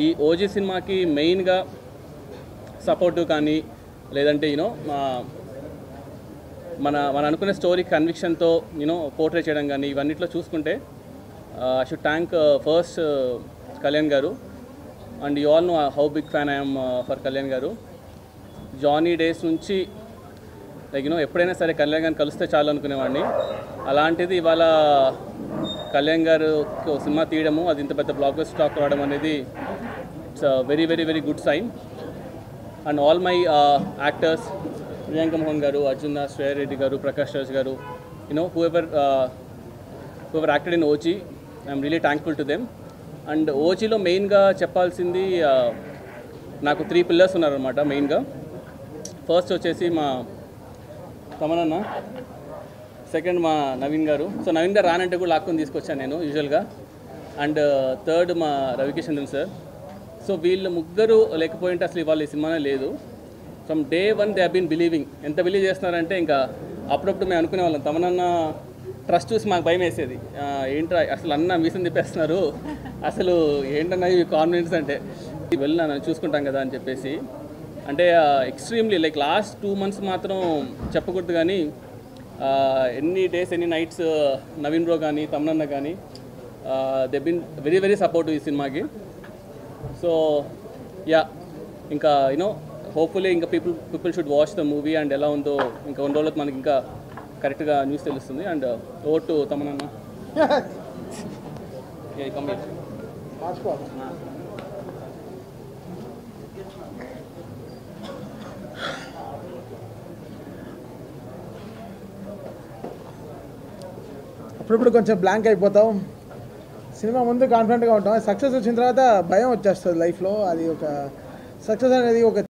ఈ ఓజీ సినిమాకి మెయిన్గా సపోర్టు కానీ లేదంటే మన అనుకునే స్టోరీ కన్విక్షన్తో పోర్ట్రే చేయడం కానీ ఇవన్నిట్లో చూసుకుంటే I should thank first Kalyan garu. And you all know how big fan I'm for Kalyan garu. Johnny days నుంచి ఎప్పుడైనా సరే కళ్యాణ్ గారిని కలిస్తే చాలు అనుకునేవాడిని. అలాంటిది ఇవాళ కళ్యాణ్ గారు సినిమా తీయడము, అది ఇంత పెద్ద బ్లాక్ బస్టర్ టాక్ రావడం అనేది it's very very very good sign. And all my actors, Priyanka Mohan గారు, అర్జున్ దాస్, శ్రేయ రెడ్డి గారు, Prakash Raj garu, whoever acted in OG, I'm really thankful to them. And ఓజీలో మెయిన్గా చెప్పాల్సింది నాకు 3 పిల్లర్స్ ఉన్నారనమాట మెయిన్గా. ఫస్ట్ వచ్చేసి మా తమనన్న, సెకండ్ మా నవీన్ గారు. సో నవీన్ గారు రానంటే కూడా లాక్కొని తీసుకొచ్చాను నేను యూజువల్గా. అండ్ థర్డ్ మా రవికిషన్దన్ సార్. సో వీళ్ళు ముగ్గురు లేకపోయింటే అసలు ఇవాళ ఈ సినిమానే లేదు. From day 1 they have been believing. ఎంత బిలీవ్ చేస్తున్నారంటే ఇంకా అప్పుడప్పుడు మేము అనుకునే వాళ్ళం, తమనన్న ట్రస్ట్ చూసి మాకు భయం వేసేది, ఏంట్రా అసలు అన్న మీసం తిప్పేస్తున్నారు, అసలు ఏంటన్నా ఈ కాన్ఫిడెన్స్ అంటే వెళ్ళినా చూసుకుంటాం కదా అని చెప్పేసి. అంటే ఎక్స్ట్రీమ్లీ లాస్ట్ 2 months మాత్రం చెప్పకూడదు కానీ ఎన్ని డేస్ ఎన్ని నైట్స్ నవీన్ బ్రో కానీ తమనన్న కానీ they been very very supportive ఈ సినిమాకి. సో యా, ఇంకా హోప్ఫుల్లీ ఇంకా people should watch the movie. And ఎలా ఉందో ఇంకా 1 రోజులకు మనకి ఇంకా కరెక్ట్గా న్యూస్ తెలుస్తుంది. అండ్ ఓవర్ టు తమనన్న. అప్పుడప్పుడు కొంచెం బ్లాంక్ అయిపోతాం, సినిమా ముందు కాన్ఫిడెంట్గా ఉంటాం, సక్సెస్ వచ్చిన తర్వాత భయం వచ్చేస్తుంది లైఫ్లో. అది ఒక సక్సెస్ అనేది ఒక